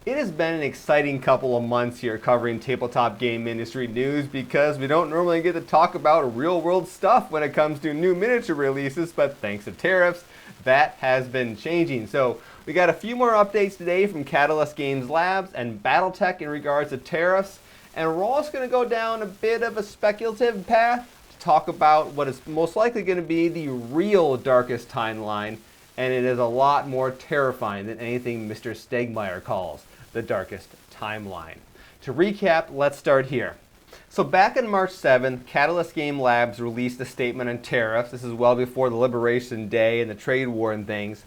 It has been an exciting couple of months here covering tabletop game industry news because we don't normally get to talk about real world stuff when it comes to new miniature releases, but thanks to tariffs, that has been changing. So we got a few more updates today from Catalyst Games Labs and Battletech in regards to tariffs, and we're also going to go down a bit of a speculative path to talk about what is most likely going to be the real darkest timeline, and it is a lot more terrifying than anything Mr. Stegmaier calls the darkest timeline. To recap, let's start here. So back on March 7th, Catalyst Game Labs released a statement on tariffs. This is well before the Liberation Day and the trade war and things.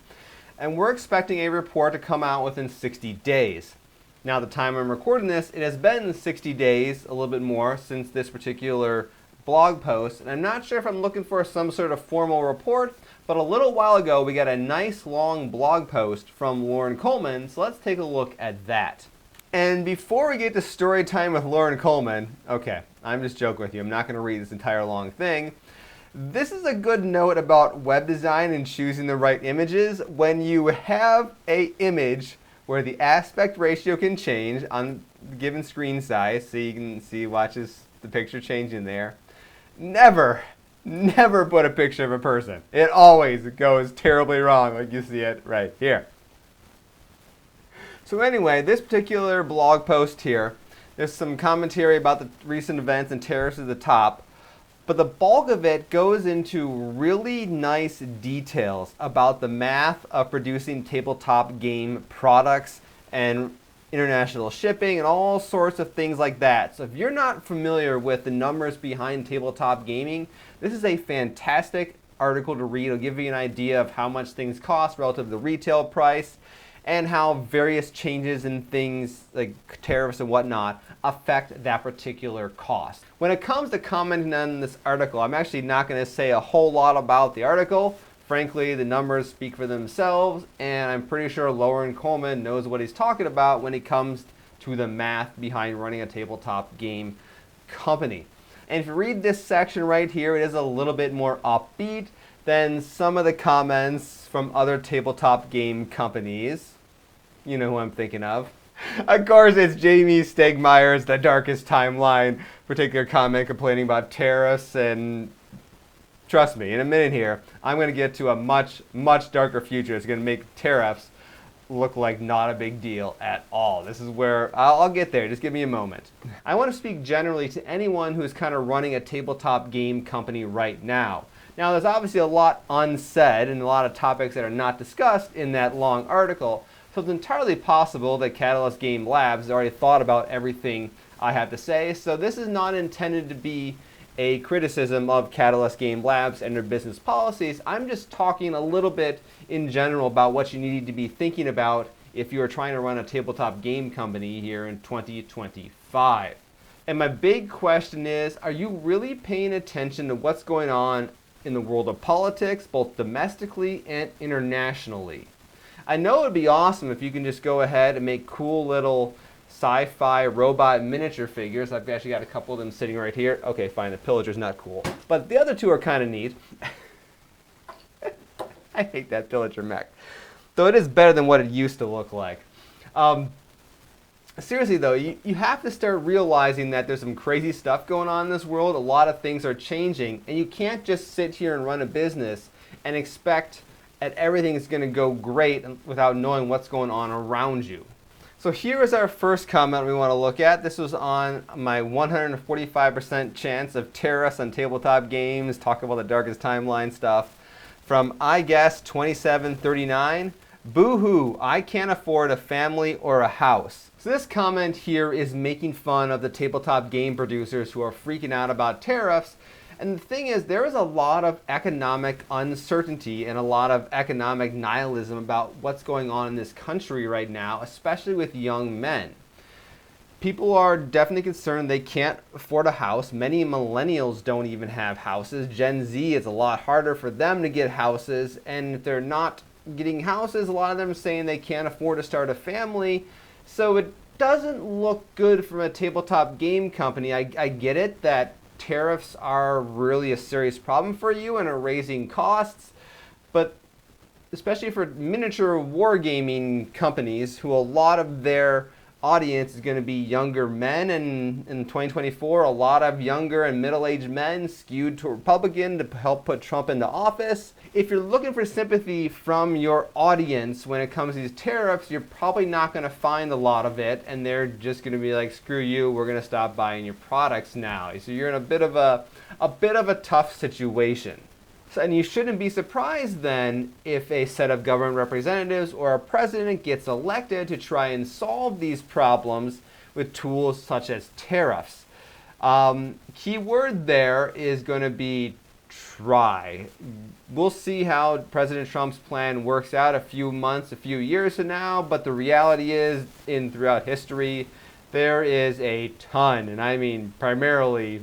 And we're expecting a report to come out within 60 days. Now, the time I'm recording this, it has been 60 days, a little bit more, since this particular blog post. And I'm not sure if I'm looking for some sort of formal report, but a little while ago we got a nice long blog post from Loren Coleman, so let's take a look at that. And before we get to story time with Loren Coleman, okay, I'm just joking with you, I'm not going to read this entire long thing. This is a good note about web design and choosing the right images. When you have an image where the aspect ratio can change on the given screen size, so you can see, watches the picture changing there, never put a picture of a person. It always goes terribly wrong, like you see it right here. So anyway, this particular blog post here, there's some commentary about the recent events and tariffs at the top, but the bulk of it goes into really nice details about the math of producing tabletop game products and international shipping and all sorts of things like that. So if you're not familiar with the numbers behind tabletop gaming, this is a fantastic article to read. It'll give you an idea of how much things cost relative to the retail price and how various changes in things like tariffs and whatnot affect that particular cost. When it comes to commenting on this article, I'm actually not going to say a whole lot about the article. Frankly, the numbers speak for themselves, and I'm pretty sure Loren Coleman knows what he's talking about when it comes to the math behind running a tabletop game company. And if you read this section right here, it is a little bit more upbeat than some of the comments from other tabletop game companies. You know who I'm thinking of. Of course, it's Jamie Stegmaier's The Darkest Timeline particular comment complaining about tariffs, and trust me, in a minute here, I'm going to get to a much darker future. It's going to make tariffs look like not a big deal at all. This is where I'll get there. Just give me a moment. I want to speak generally to anyone who's kind of running a tabletop game company right now. Now, there's obviously a lot unsaid and a lot of topics that are not discussed in that long article, so it's entirely possible that Catalyst Game Labs has already thought about everything I have to say, so this is not intended to be a criticism of Catalyst Game Labs and their business policies. I'm just talking a little bit in general about what you need to be thinking about if you're trying to run a tabletop game company here in 2025. And my big question is, are you really paying attention to what's going on in the world of politics, both domestically and internationally? I know it would be awesome if you can just go ahead and make cool little sci-fi robot miniature figures. I've actually got a couple of them sitting right here. Okay, fine, the pillager's not cool, but the other two are kind of neat. I hate that pillager mech, though it is better than what it used to look like. Seriously though, you have to start realizing that there's some crazy stuff going on in this world. A lot of things are changing, and you can't just sit here and run a business and expect that everything is going to go great without knowing what's going on around you. So here is our first comment we want to look at. This was on my 145% chance of tariffs on tabletop games, talking about the darkest timeline stuff, from I guess 2739. Boo-hoo, I can't afford a family or a house. So this comment here is making fun of the tabletop game producers who are freaking out about tariffs. And the thing is, there is a lot of economic uncertainty and a lot of economic nihilism about what's going on in this country right now, especially with young men. People are definitely concerned they can't afford a house. Many millennials don't even have houses. Gen Z, it's a lot harder for them to get houses. And if they're not getting houses, a lot of them are saying they can't afford to start a family. So it doesn't look good from a tabletop game company. I get it that tariffs are really a serious problem for you and are raising costs, but especially for miniature wargaming companies, who a lot of their audience is going to be younger men, and in 2024 a lot of younger and middle-aged men skewed to Republican to help put Trump into office. If you're looking for sympathy from your audience when it comes to these tariffs, you're probably not going to find a lot of it, and they're just going to be like, screw you, we're going to stop buying your products now. So you're in a bit of a tough situation. So, and you shouldn't be surprised then if a set of government representatives or a president gets elected to try and solve these problems with tools such as tariffs. Key word there is going to be try. We'll see how President Trump's plan works out a few months, a few years from now, but the reality is, throughout history, there is a ton, and I mean primarily,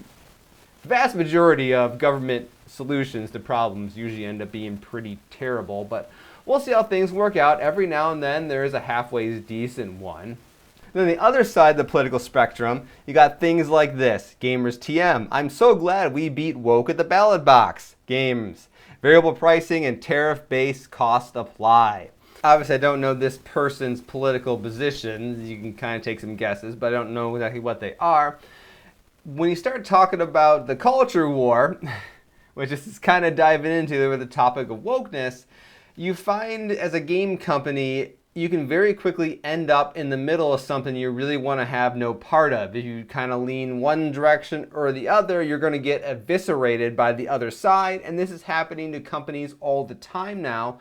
the vast majority of government solutions to problems usually end up being pretty terrible, but we'll see how things work out. Every now and then there is a halfway decent one. Then the other side of the political spectrum, you got things like this. Gamers TM, I'm so glad we beat woke at the ballot box. Games, variable pricing and tariff-based cost apply. Obviously, I don't know this person's political positions. You can kind of take some guesses, but I don't know exactly what they are. When you start talking about the culture war, which is kind of diving into with the topic of wokeness, you find as a game company, you can very quickly end up in the middle of something you really want to have no part of. If you kind of lean one direction or the other, you're going to get eviscerated by the other side. And this is happening to companies all the time now,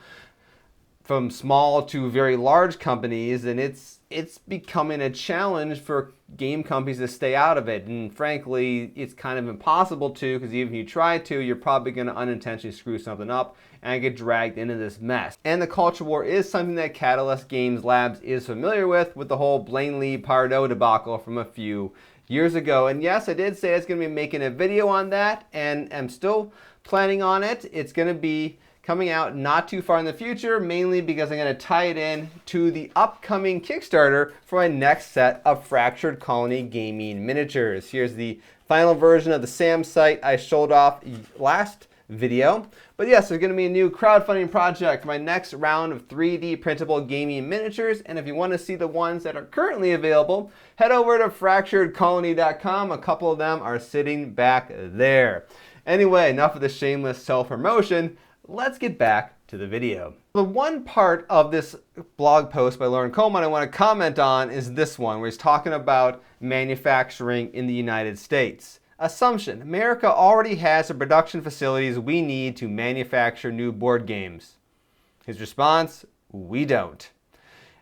from small to very large companies, and it's becoming a challenge for game companies to stay out of it. And frankly, it's kind of impossible to, because even if you try to, you're probably going to unintentionally screw something up and get dragged into this mess. And the culture war is something that Catalyst Games Labs is familiar with the whole Blaine Lee Pardo debacle from a few years ago. And yes, I did say I was going to be making a video on that, and I'm still planning on it. It's going to be coming out not too far in the future, mainly because I'm going to tie it in to the upcoming Kickstarter for my next set of Fractured Colony gaming miniatures. Here's the final version of the SAM site I showed off last video. But yes, there's going to be a new crowdfunding project for my next round of 3D printable gaming miniatures. And if you want to see the ones that are currently available, head over to fracturedcolony.com. A couple of them are sitting back there. Anyway, enough of the shameless self-promotion. Let's get back to the video. The one part of this blog post by Loren Coleman I want to comment on is this one, where he's talking about manufacturing in the United States. Assumption: America already has the production facilities we need to manufacture new board games. His response: we don't.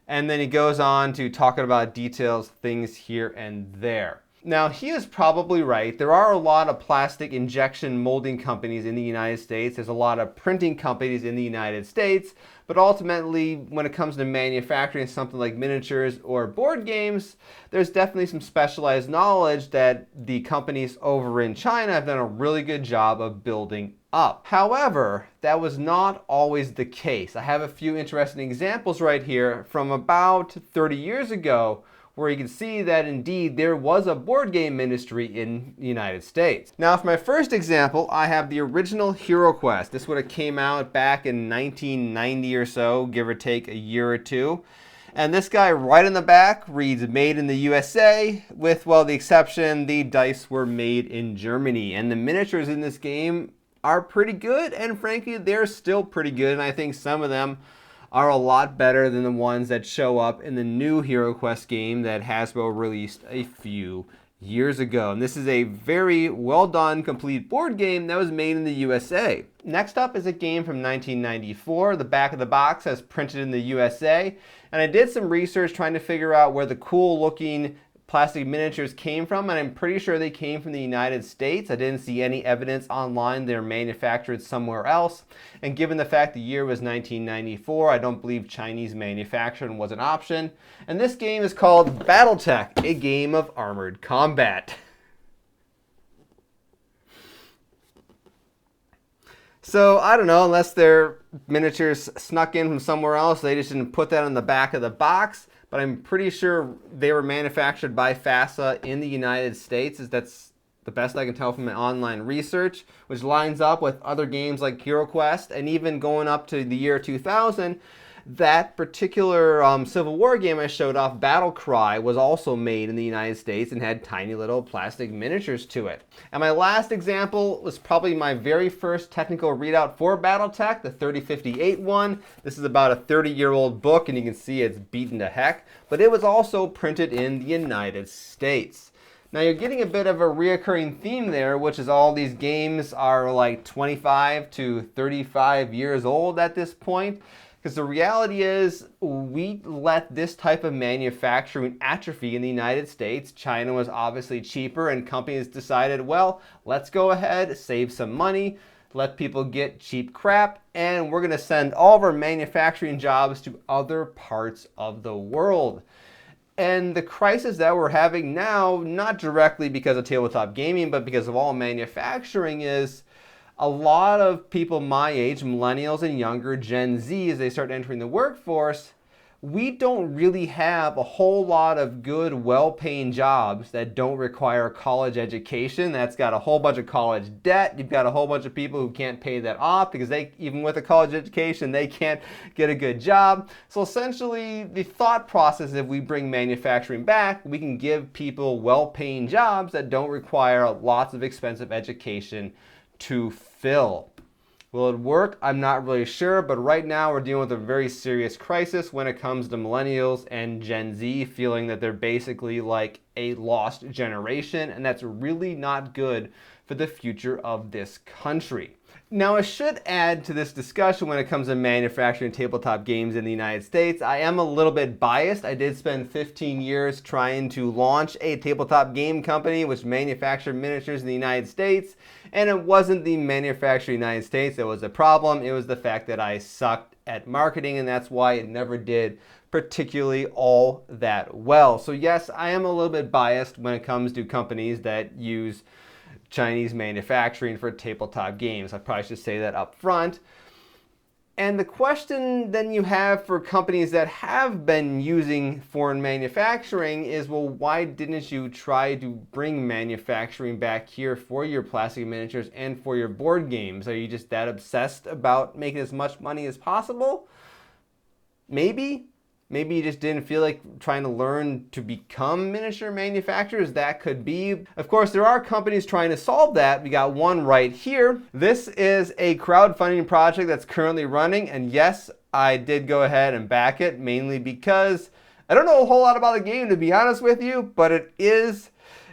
And then he goes on to talking about details, things here and there. Now, he is probably right. There are a lot of plastic injection molding companies in the United States. There's a lot of printing companies in the United States. But ultimately, when it comes to manufacturing something like miniatures or board games, there's definitely some specialized knowledge that the companies over in China have done a really good job of building up. However, that was not always the case. I have a few interesting examples right here from about 30 years ago, where you can see that indeed there was a board game industry in the United States. Now, for my first example, I have the original Hero Quest. This would have came out back in 1990 or so, give or take a year or two. And this guy right in the back reads "Made in the USA," with, well, the exception, the dice were made in Germany. And the miniatures in this game are pretty good, and frankly, they're still pretty good, and I think some of them are a lot better than the ones that show up in the new Hero Quest game that Hasbro released a few years ago. And this is a very well done, complete board game that was made in the USA. Next up is a game from 1994. The back of the box says printed in the USA. And I did some research trying to figure out where the cool looking plastic miniatures came from, and I'm pretty sure they came from the United States. I didn't see any evidence online they're manufactured somewhere else. And given the fact the year was 1994, I don't believe Chinese manufacturing was an option. And this game is called Battletech, a game of armored combat. So, I don't know, unless their miniatures snuck in from somewhere else, they just didn't put that on the back of the box. But I'm pretty sure they were manufactured by FASA in the United States. That's the best I can tell from my online research, which lines up with other games like HeroQuest, and even going up to the year 2000, that particular Civil War game I showed off, Battle Cry, was also made in the United States and had tiny little plastic miniatures to it. And my last example was probably my very first technical readout for Battletech, the 3058 one. This is about a 30-year-old book, and you can see it's beaten to heck, but it was also printed in the United States. Now you're getting a bit of a reoccurring theme there, which is all these games are like 25 to 35 years old at this point. Because the reality is, we let this type of manufacturing atrophy in the United States. China was obviously cheaper, and companies decided, well, let's go ahead, save some money, let people get cheap crap, and we're going to send all of our manufacturing jobs to other parts of the world. And the crisis that we're having now, not directly because of tabletop gaming, but because of all manufacturing, is a lot of people my age, millennials and younger, Gen Z, as they start entering the workforce, we don't really have a whole lot of good, well-paying jobs that don't require college education. That's got a whole bunch of college debt. You've got a whole bunch of people who can't pay that off because they, even with a college education, they can't get a good job. So essentially, the thought process, if we bring manufacturing back, we can give people well-paying jobs that don't require lots of expensive education to fill. Will it work? I'm not really sure, but right now we're dealing with a very serious crisis when it comes to millennials and Gen Z feeling that they're basically like a lost generation, and that's really not good for the future of this country. Now, I should add to this discussion when it comes to manufacturing tabletop games in the United States, I am a little bit biased. I did spend 15 years trying to launch a tabletop game company which manufactured miniatures in the United States, and it wasn't the manufacturing in the United States that was the problem. It was the fact that I sucked at marketing, and that's why it never did particularly all that well. So yes, I am a little bit biased when it comes to companies that use Chinese manufacturing for tabletop games. I probably should say that up front. And the question then you have for companies that have been using foreign manufacturing is, well, why didn't you try to bring manufacturing back here for your plastic miniatures and for your board games? Are you just that obsessed about making as much money as possible? Maybe. Maybe you just didn't feel like trying to learn to become miniature manufacturers. That could be. Of course, there are companies trying to solve that. We got one right here. This is a crowdfunding project that's currently running. And yes, I did go ahead and back it, mainly because I don't know a whole lot about the game, to be honest with you, but it is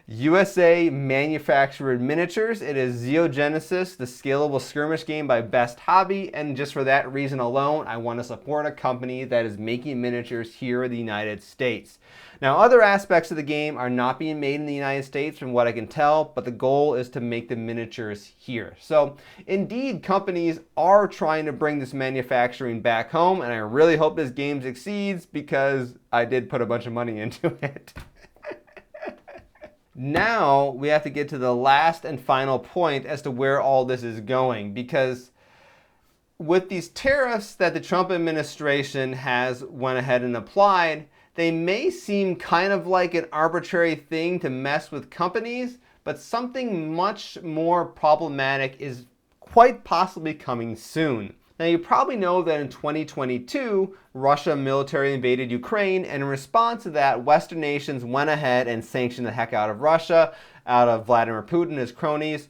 USA manufactured miniatures. It is Xeogenesis, the scalable skirmish game by Best Hobby, and just for that reason alone, I want to support a company that is making miniatures here in the United States. Now, other aspects of the game are not being made in the United States from what I can tell, but the goal is to make the miniatures here. So indeed, companies are trying to bring this manufacturing back home, and I really hope this game succeeds because I did put a bunch of money into it. Now we have to get to the last and final point as to where all this is going, because with these tariffs that the Trump administration has went ahead and applied, they may seem kind of like an arbitrary thing to mess with companies, but something much more problematic is quite possibly coming soon. Now, you probably know that in 2022, Russia military invaded Ukraine, and in response to that, Western nations went ahead and sanctioned the heck out of Russia, out of Vladimir Putin and his cronies,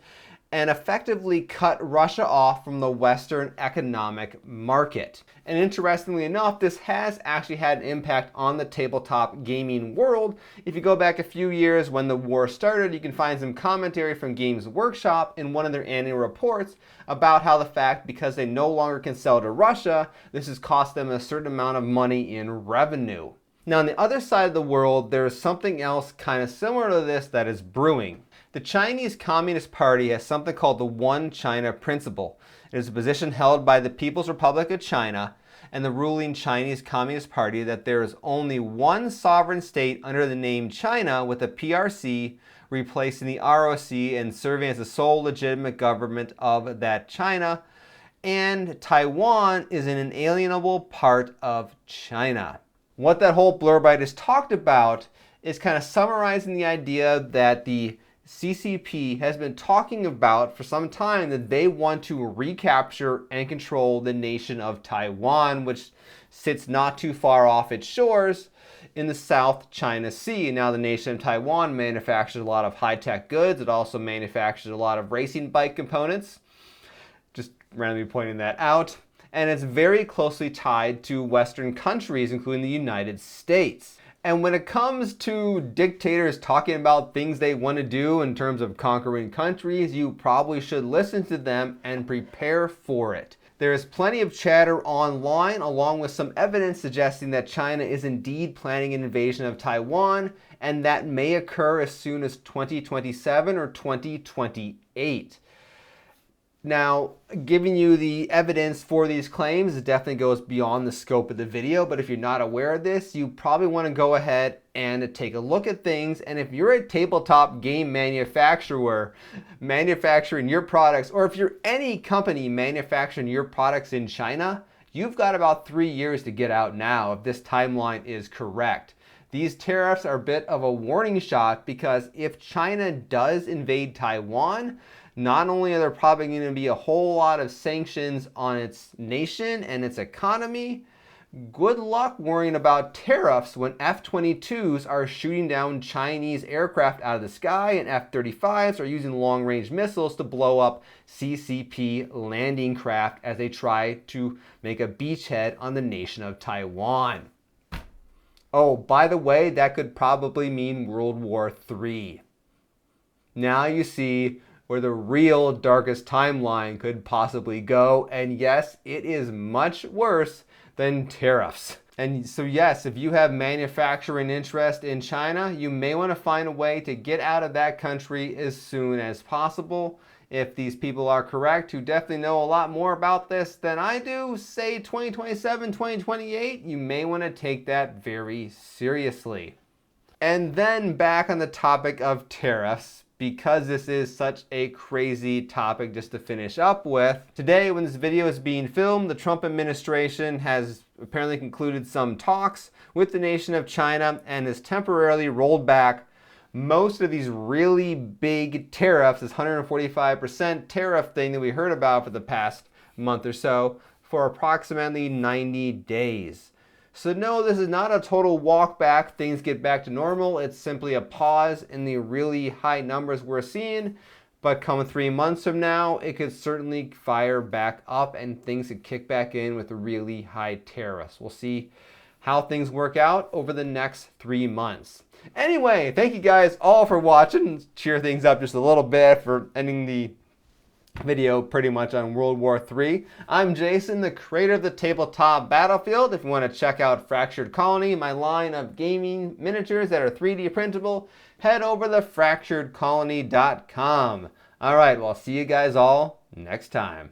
and effectively cut Russia off from the Western economic market. And interestingly enough, this has actually had an impact on the tabletop gaming world. If you go back a few years when the war started, you can find some commentary from Games Workshop in one of their annual reports about how the fact, because they no longer can sell to Russia, this has cost them a certain amount of money in revenue. Now, on the other side of the world, there is something else kind of similar to this that is brewing. The Chinese Communist Party has something called the One China Principle. It is a position held by the People's Republic of China and the ruling Chinese Communist Party that there is only one sovereign state under the name China, with the PRC replacing the ROC and serving as the sole legitimate government of that China. And Taiwan is an inalienable part of China. What that whole blurb I just talked about is kind of summarizing the idea that the CCP has been talking about for some time that they want to recapture and control the nation of Taiwan, which sits not too far off its shores in the South China Sea. Now, the nation of Taiwan manufactures a lot of high-tech goods. It also manufactures a lot of racing bike components. Just randomly pointing that out. And it's very closely tied to Western countries, including the United States. And when it comes to dictators talking about things they want to do in terms of conquering countries, you probably should listen to them and prepare for it. There is plenty of chatter online, along with some evidence suggesting that China is indeed planning an invasion of Taiwan, and that may occur as soon as 2027 or 2028. Now, giving you the evidence for these claims, it definitely goes beyond the scope of the video, but if you're not aware of this, you probably want to go ahead and take a look at things. And if you're a tabletop game manufacturer manufacturing your products, or if you're any company manufacturing your products in China, you've got about 3 years to get out now if this timeline is correct. These tariffs are a bit of a warning shot, because if China does invade Taiwan, not only are there probably going to be a whole lot of sanctions on its nation and its economy, good luck worrying about tariffs when F-22s are shooting down Chinese aircraft out of the sky and F-35s are using long-range missiles to blow up CCP landing craft as they try to make a beachhead on the nation of Taiwan. Oh, by the way, that could probably mean World War III. Now you see where the real darkest timeline could possibly go. And yes, it is much worse than tariffs. And so yes, if you have manufacturing interest in China, you may want to find a way to get out of that country as soon as possible. If these people are correct, who definitely know a lot more about this than I do, say 2027, 2028, you may want to take that very seriously. And then back on the topic of tariffs, because this is such a crazy topic just to finish up with. Today, when this video is being filmed, the Trump administration has apparently concluded some talks with the nation of China and has temporarily rolled back most of these really big tariffs, this 145% tariff thing that we heard about for the past month or so, for approximately 90 days. So no, this is not a total walk back, things get back to normal. It's simply a pause in the really high numbers we're seeing. But come 3 months from now, it could certainly fire back up and things could kick back in with really high tariffs. We'll see how things work out over the next 3 months. Anyway, thank you guys all for watching. Cheer things up just a little bit for ending the video pretty much on World War III. I'm Jason, the creator of the tabletop Battlefield. If you want to check out Fractured Colony, my line of gaming miniatures that are 3D printable, head over to fracturedcolony.com. All right, well, I'll see you guys all next time.